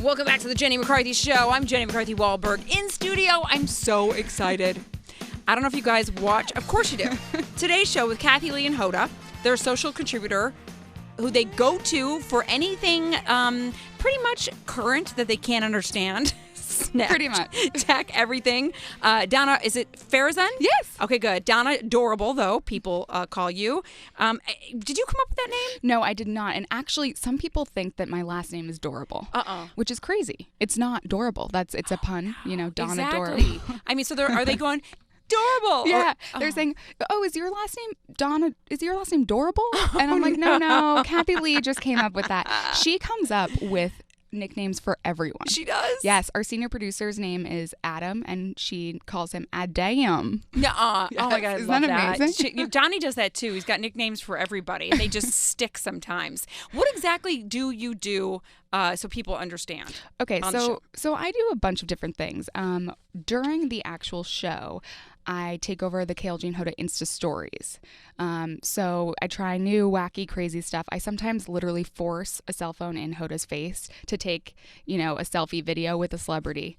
Welcome back to the Jenny McCarthy Show. I'm Jenny McCarthy Wahlberg in studio. I'm so excited. I don't know if you guys watch. Of course you do. Today's show with Kathie Lee Hoda. They're a social contributor who they go to for anything pretty much current that they can't understand. Snap, pretty much. Tech, everything. Donna, is it Farizan? Yes. Okay, good. Donnadorable, though, people call you. Did you come up with that name? No, I did not. And actually, some people think that my last name is Dorable, which is crazy. It's not Dorable. It's a pun, Donnadorable. Exactly. I mean, so are they going... Dorable. Yeah. They're saying, "Oh, is your last name Donna? Is your last name Dorable?" And I'm like, no. Kathie Lee just came up with that. She comes up with nicknames for everyone. She does? Yes. Our senior producer's name is Adam, and she calls him Adam. Nuh-uh. Yes. Oh my God, I Isn't love that amazing? Donnie does that too. He's got nicknames for everybody. They just stick sometimes. What exactly do you do so people understand? Okay, so I do a bunch of different things. During the actual show, I take over the KLG and Hoda Insta stories. So I try new, wacky, crazy stuff. I sometimes literally force a cell phone in Hoda's face to take, a selfie video with a celebrity.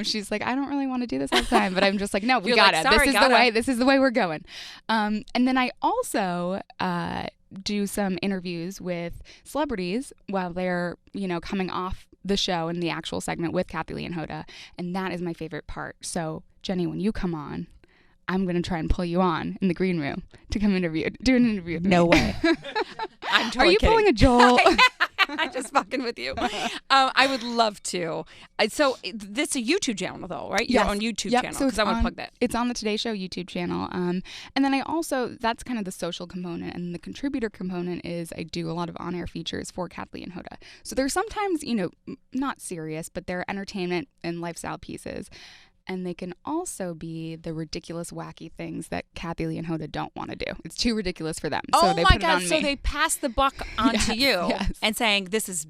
She's like, I don't really want to do this all the time, but I'm just like, no, we got it. This is the way we're going. And then I also do some interviews with celebrities while they're, coming off the show in the actual segment with Kathie Lee and Hoda. And that is my favorite part. So Jenny, when you come on, I'm going to try and pull you on in the green room to come do an interview with me. No way. I'm totally Are you kidding. pulling a Joel? I'm just fucking with you. I would love to. So this is a YouTube channel though, right? Your own YouTube channel. So because I want to plug that. It's on the Today Show YouTube channel. And then I also, that's kind of the social component, and the contributor component is I do a lot of on-air features for Kathie Lee and Hoda. So there's sometimes, not serious, but they're entertainment and lifestyle pieces. And they can also be the ridiculous, wacky things that Kathie Lee and Hoda don't want to do. It's too ridiculous for them. So Oh they my put God! it on So me. they pass the buck onto you and saying this is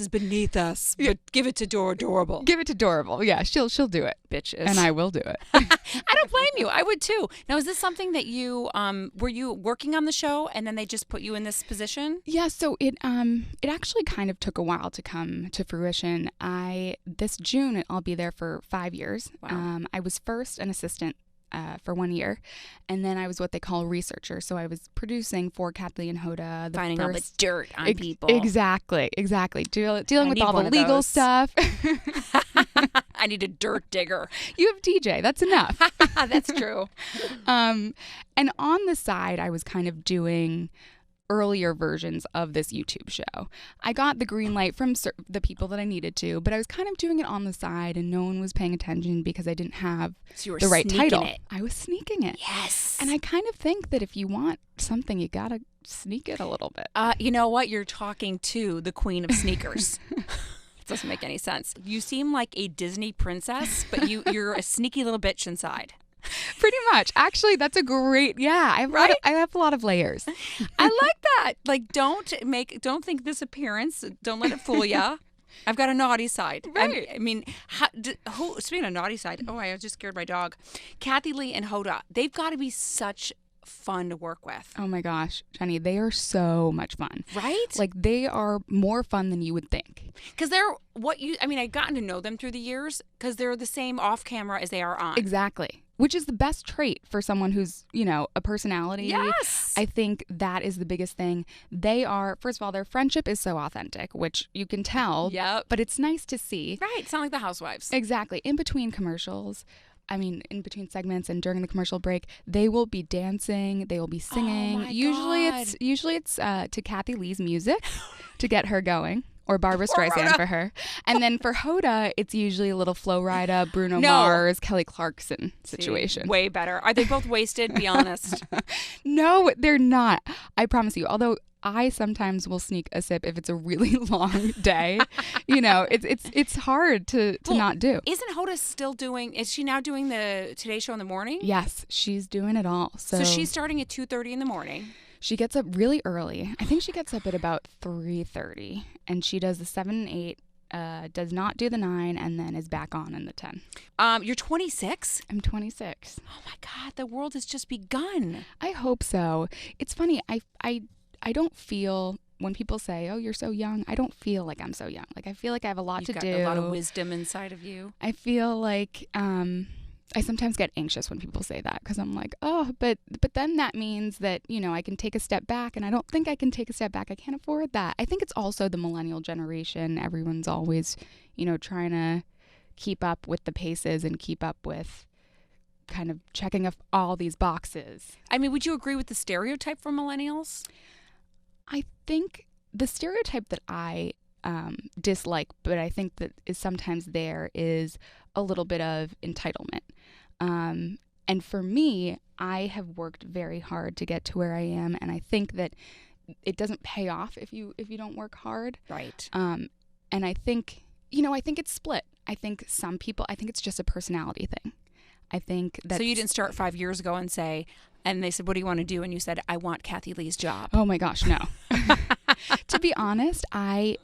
beneath us, but give it to Donnadorable. Give it to Dorable. Yeah, she'll do it, Bitches. and I will do it. I don't blame you. I would too. Now, is this something that you were you working on the show and then they just put you in this position? Yeah, so it actually kind of took a while to come to fruition. This June I'll be there for 5 years. Wow. I was first an assistant for 1 year, and then I was what they call a researcher. So I was producing for Kathie Lee and Hoda. Finding all the dirt on people. Exactly. Dealing with all the legal stuff. I need a dirt digger. You have DJ. That's enough. That's true. And on the side, I was kind of doing earlier versions of this YouTube show. I got the green light from the people that I needed to, but I was kind of doing it on the side, and no one was paying attention because I didn't have the right title. I was sneaking it. Yes. And I kind of think that if you want something, you gotta sneak it a little bit. You know what? You're talking to the queen of sneakers. Doesn't make any sense. You seem like a Disney princess, but you're a sneaky little bitch inside. Pretty much. Actually, that's a great, I have a lot of layers. I like that. Like, don't think this appearance. Don't let it fool you. I've got a naughty side. Right. I mean, speaking of naughty side, I just scared my dog. Kathie Lee and Hoda, they've got to be such fun to work with. Oh my gosh, Jenny, they are so much fun. Right? Like, they are more fun than you would think. Because I've gotten to know them through the years because they're the same off camera as they are on. Exactly. Which is the best trait for someone who's, a personality. Yes. I think that is the biggest thing. They are, first of all, their friendship is so authentic, which you can tell. Yep. But it's nice to see. Right. It's not like the Housewives. Exactly. In between commercials, in between segments and during the commercial break, they will be dancing. They will be singing. Oh my God. Usually it's to Kathie Lee's music to get her going. Or Barbara Streisand for her. And then for Hoda, it's usually a little Flo Rida, Bruno Mars, Kelly Clarkson situation. See, way better. Are they both wasted? Be honest. No, they're not. I promise you. Although I sometimes will sneak a sip if it's a really long day. It's hard to not do. Isn't Hoda is she now doing the Today Show in the morning? Yes, she's doing it all. So she's starting at 2:30 in the morning. She gets up really early. I think she gets up at about 3:30, and she does the 7 and 8, does not do the 9, and then is back on in the 10. You're 26? I'm 26. Oh my God, the world has just begun. I hope so. It's funny. I don't feel when people say, oh, you're so young, I don't feel like I'm so young. Like, I feel like I have a lot to do. You've got a lot of wisdom inside of you. I feel like I sometimes get anxious when people say that, because I'm like, oh, but then that means that, I can take a step back, and I don't think I can take a step back. I can't afford that. I think it's also the millennial generation. Everyone's always, trying to keep up with the paces and keep up with kind of checking off all these boxes. I mean, would you agree with the stereotype for millennials? I think the stereotype that I dislike, but I think that is sometimes there, is a little bit of entitlement. And for me, I have worked very hard to get to where I am, and I think that it doesn't pay off if you don't work hard. Right. And I think, I think it's split. I think some people, I think it's just a personality thing. I think that. So you didn't start 5 years ago and they said, what do you want to do? And you said, I want Kathie Lee's job. Oh my gosh, no. To be honest, I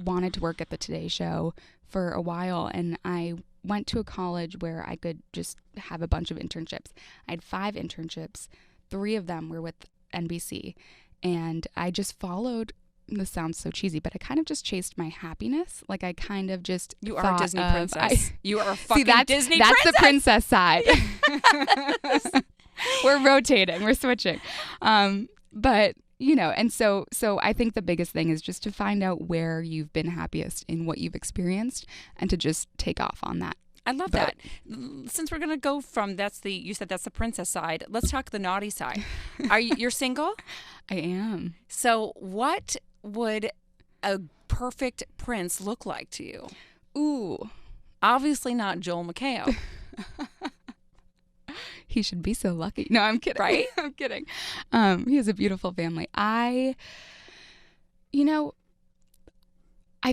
wanted to work at the Today Show for a while, and I went to a college where I could just have a bunch of internships. I had 5 internships. 3 of them were with NBC, and I just followed. This sounds so cheesy, but I kind of just chased my happiness. Like, I kind of just You are a Disney princess. You are a fucking Disney princess. That's the princess side. We're rotating. We're switching. But, and so I think the biggest thing is just to find out where you've been happiest in what you've experienced, and to just take off on that. I love that. Since we're going to go from you said that's the princess side, let's talk the naughty side. You're single? I am. So what would a perfect prince look like to you? Ooh. Obviously not Joel McHale. He should be so lucky. No, I'm kidding. Right? I'm kidding. He has a beautiful family. I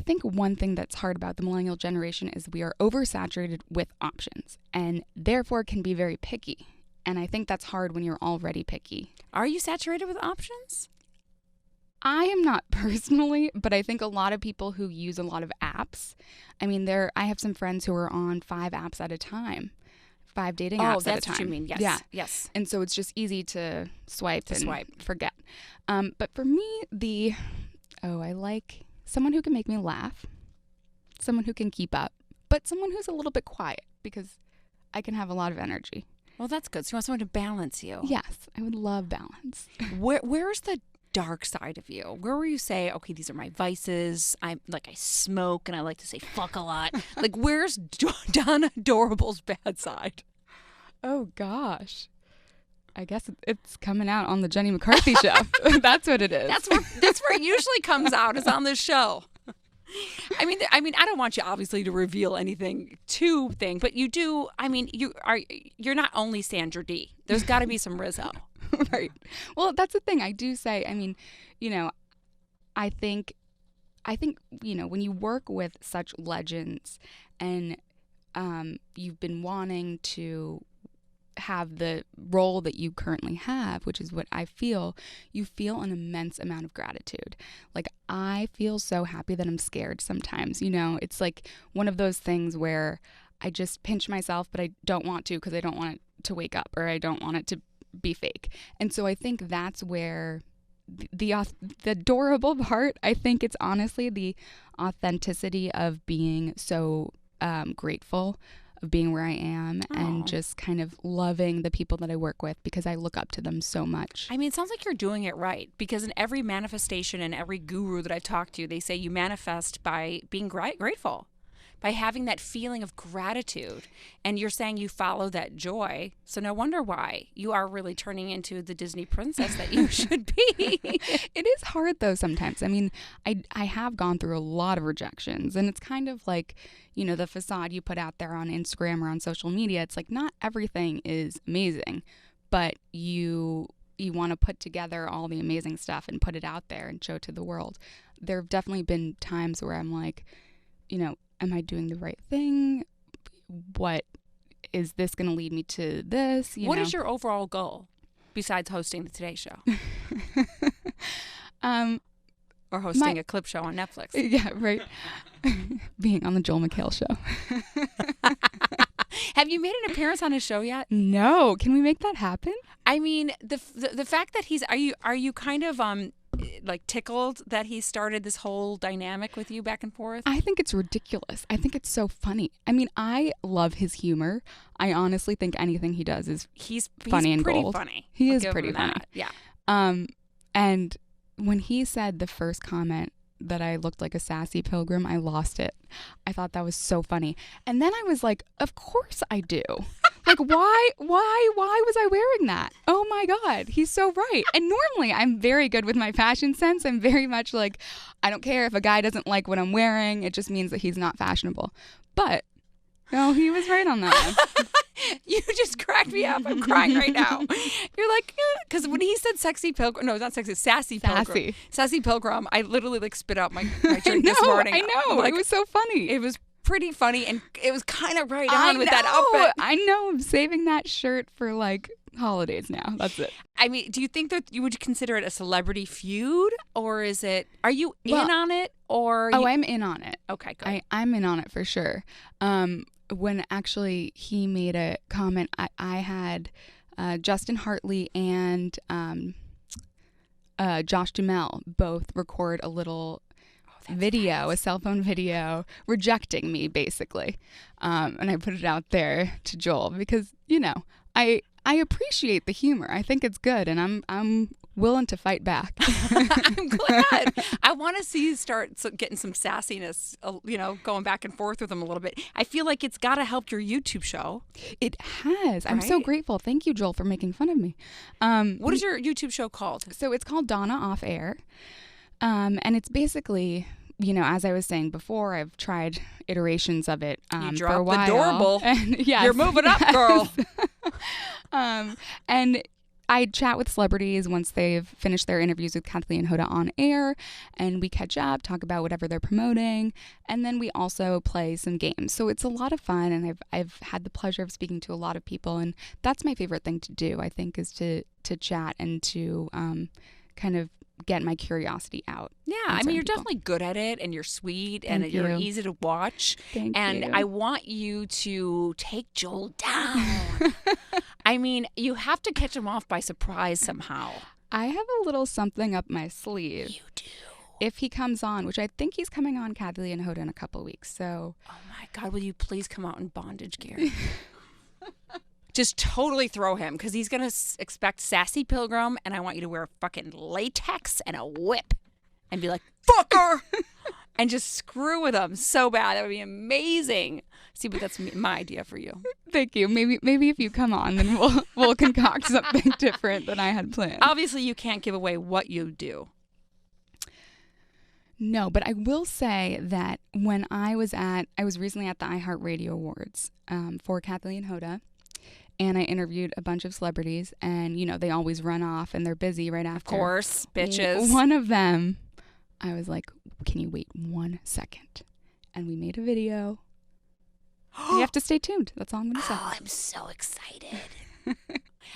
think one thing that's hard about the millennial generation is we are oversaturated with options, and therefore can be very picky. And I think that's hard when you're already picky. Are you saturated with options? I am not personally, but I think a lot of people who use a lot of apps, I have some friends who are on 5 apps at a time. 5 dating apps at a time. Oh, that's what you mean. Yes. Yeah. Yes. And so it's just easy to swipe and forget. But for me, I like someone who can make me laugh, someone who can keep up, but someone who's a little bit quiet, because I can have a lot of energy. Well, that's good. So you want someone to balance you. Yes, I would love balance. Where's the dark side of you? Where will you say, okay, these are my vices. I smoke and I like to say fuck a lot. Like, where's Donnadorable's bad side? Oh gosh. I guess it's coming out on the Jenny McCarthy Show. That's what it is. That's where it usually comes out, is on this show. I mean, I don't want you obviously to reveal anything but you do. You're not only Sandra D. There's got to be some Rizzo. Right. Well, that's the thing. I do say, I think, when you work with such legends, and you've been wanting to have the role that you currently have, which is what I feel, you feel an immense amount of gratitude. Like, I feel so happy that I'm scared sometimes. It's like one of those things where I just pinch myself, but I don't want to, because I don't want it to wake up, or I don't want it to be fake. And so I think that's where the adorable part, I think it's honestly the authenticity of being so grateful of being where I am, and just kind of loving the people that I work with, because I look up to them so much. It sounds like you're doing it right, because in every manifestation and every guru that I've talked to, they say you manifest by being grateful, by having that feeling of gratitude. And you're saying you follow that joy. So no wonder why you are really turning into the Disney princess that you should be. It is hard though sometimes. I have gone through a lot of rejections, and it's kind of like, the facade you put out there on Instagram or on social media. It's like, not everything is amazing, but you want to put together all the amazing stuff and put it out there and show it to the world. There have definitely been times where I'm like, am I doing the right thing? What is this going to lead me to this? What is your overall goal besides hosting the Today Show? Or hosting a clip show on Netflix? Yeah, right. Being on the Joel McHale Show. Have you made an appearance on his show yet? No. Can we make that happen? The fact that are you kind of like tickled that he started this whole dynamic with you back and forth? I think it's ridiculous. I think it's so funny. I mean, I love his humor. I honestly think anything he does is funny and pretty gold. Funny. He I'll is give pretty him funny. that. Yeah. And when he said the first comment that I looked like a sassy pilgrim, I lost it. I thought that was so funny. And then I was like, of course I do. Like, why was I wearing that? Oh my God, he's so right. And normally I'm very good with my fashion sense. I'm very much like, I don't care if a guy doesn't like what I'm wearing. It just means that he's not fashionable. But no, he was right on that one. You just cracked me up. I'm crying right now. You're like, because when he said sexy pilgrim, no, it's not sexy, sassy pilgrim. Sassy pilgrim. I literally like spit out my drink this morning. I know. Like, it was so funny. It was pretty funny, and it was kind of right on with that outfit. I know. I'm saving that shirt for like holidays now. That's it. I mean, do you think that you would consider it a celebrity feud, or is it? Are you in on it, or? I'm in on it. Okay, good. I'm in on it for sure. When actually he made a comment, I had Justin Hartley and Josh Duhamel both record a little video, a cell phone video, rejecting me basically, and I put it out there to Joel because I appreciate the humor. I think it's good, and I'm willing to fight back. I'm glad. I want to see you start getting some sassiness, going back and forth with them a little bit. I feel like it's got to help your YouTube show. It has. I'm so grateful. Thank you, Joel, for making fun of me. What is your YouTube show called? So it's called Donna Off Air. And it's basically, as I was saying before, I've tried iterations of it for a while. Donnadorable. And yes, you're moving up, girl. And I chat with celebrities once they've finished their interviews with Kathie Lee Hoda on air, and we catch up, talk about whatever they're promoting, and then we also play some games. So it's a lot of fun, and I've had the pleasure of speaking to a lot of people, and that's my favorite thing to do, I think, is to chat and to kind of get my curiosity out. Yeah, I mean, you're definitely good at it, and you're sweet, and you're easy to watch. Thank you. And I want you to take Joel down. I mean, you have to catch him off by surprise somehow. I have a little something up my sleeve. You do. If he comes on, which I think he's coming on Kathie Lee Hoda in a couple of weeks. So. Oh my God, will you please come out in bondage gear? Just totally throw him, because he's going to expect sassy pilgrim, and I want you to wear fucking latex and a whip and be like, fucker! And just screw with him so bad. That would be amazing. See, but that's my idea for you. Thank you. Maybe if you come on, then we'll concoct something different than I had planned. Obviously, you can't give away what you do. No, but I will say that when I was recently at the iHeartRadio Awards for Kathie Lee Hoda, and I interviewed a bunch of celebrities, and they always run off and they're busy right after. Of course, bitches. One of them, I was like, "Can you wait 1 second?" And we made a video. You have to stay tuned. That's all I'm going to say. Oh, I'm so excited.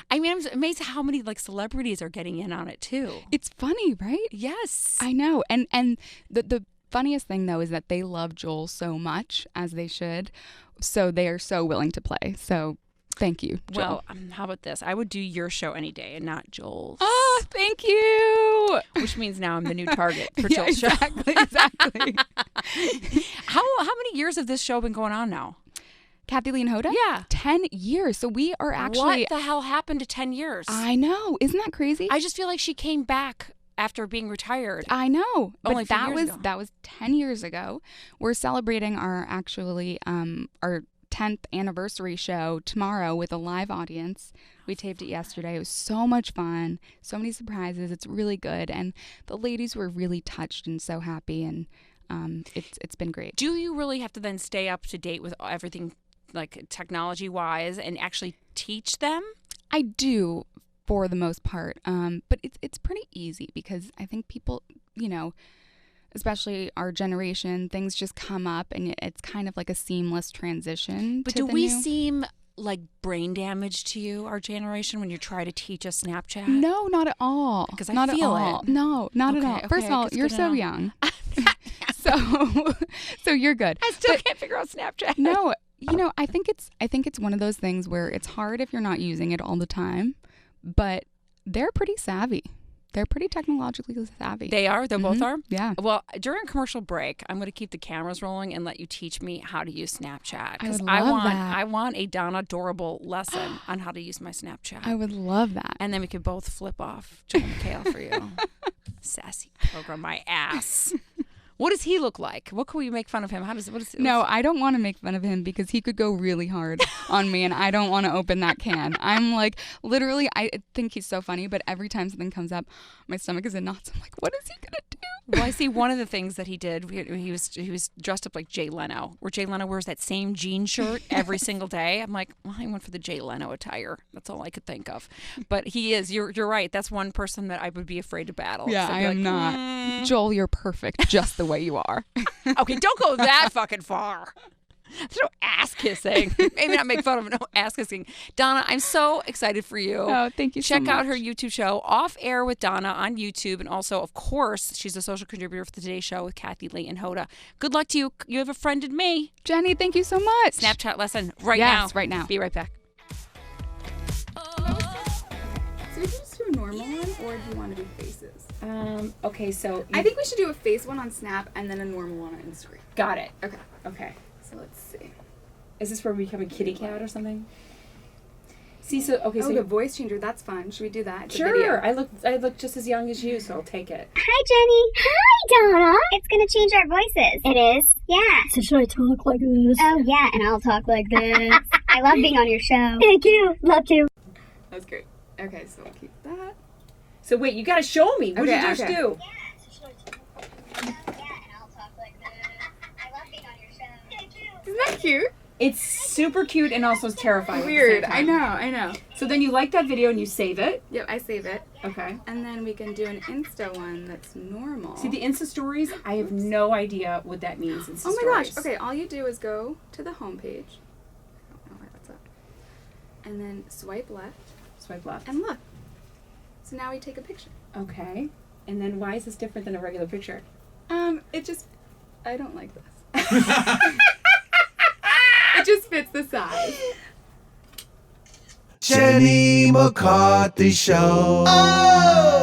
I mean, I'm amazed how many celebrities are getting in on it too. It's funny, right? Yes, I know. And the funniest thing though is that they love Joel so much, as they should. So they are so willing to play. So thank you, Joel. Well, how about this? I would do your show any day and not Joel's. Oh, thank you. Which means now I'm the new target for Joel's show. Exactly. How many years have this show been going on now? Kathie Lee Hoda? Yeah. 10 years. So we are actually... What the hell happened to 10 years? I know. Isn't that crazy? I just feel like she came back after being retired. I know. Only but that was 10 years ago. We're celebrating our 10th anniversary show tomorrow with a live audience. We taped it yesterday. It was so much fun. So many surprises. It's really good. And the ladies were really touched and so happy. And it's been great. Do you really have to then stay up to date with everything, technology-wise, and actually teach them? I do, for the most part. But it's pretty easy, because I think people, especially our generation, things just come up, and it's kind of like a seamless transition. But do we seem like brain damage to you, our generation, when you try to teach us Snapchat? No, not at all. Because I not feel at all. it. No, not at all. Okay, First of all, you're so young. So you're good. I still can't figure out Snapchat. No, I think it's one of those things where it's hard if you're not using it all the time, but they're pretty savvy. They're pretty technologically savvy. They are? They both are? Yeah. Well, during a commercial break, I'm going to keep the cameras rolling and let you teach me how to use Snapchat. I would love that. I want a Donnadorable lesson on how to use my Snapchat. I would love that. And then we could both flip off Joel McHale for you. Sassy program my ass. What does he look like? What can we make fun of him? No, I don't want to make fun of him because he could go really hard on me, and I don't want to open that can. I'm like, literally, I think he's so funny, but every time something comes up, my stomach is in knots. I'm like, what is he gonna do? Well, I see one of the things that he did. He was dressed up like Jay Leno, where Jay Leno wears that same jean shirt every single day. I'm like, well, I went for the Jay Leno attire. That's all I could think of. But he is. You're right. That's one person that I would be afraid to battle. Yeah, I am not. Joel, you're perfect, just the way you are. Okay, don't go that fucking far. There's no ass kissing. Maybe not make fun of it. No ass kissing. Donna, I'm so excited for you. Oh, thank you so much. Check out her YouTube show, Off Air with Donna, on YouTube. And also, of course, she's a social contributor for the Today Show with Kathie Lee and Hoda. Good luck to you. You have a friend in me. Jenny, thank you so much. Snapchat lesson right now. Yes, right now. Be right back. So we can just do a normal one, or do you want to do faces? Okay, so... I think we should do a face one on Snap and then a normal one on Instagram. Got it. Okay. So let's see. Is this where we become a kitty cat or something? See, the voice changer, that's fun. Should we do that? Sure. I look just as young as you, so I'll take it. Hi, Jenny. Hi, Donna. It's going to change our voices. It is? Yeah. So should I talk like this? Oh, yeah, and I'll talk like this. I love being on your show. Thank you. Love to. That's great. Okay, so we'll keep that. So wait, you got to show me. What did you just do? Isn't that cute? It's super cute and also terrifying. Weird. I know. So then you like that video and you save it. Yep, I save it. Okay. And then we can do an Insta one that's normal. See, the Insta stories, I have no idea what that means. Insta oh my stories. gosh. Okay, all you do is go to the home page. I don't know why that's up. And then swipe left. Swipe left. And look. So now we take a picture. Okay. And then why is this different than a regular picture? I don't like this. It just fits the size. Jenny McCarthy Show. Oh!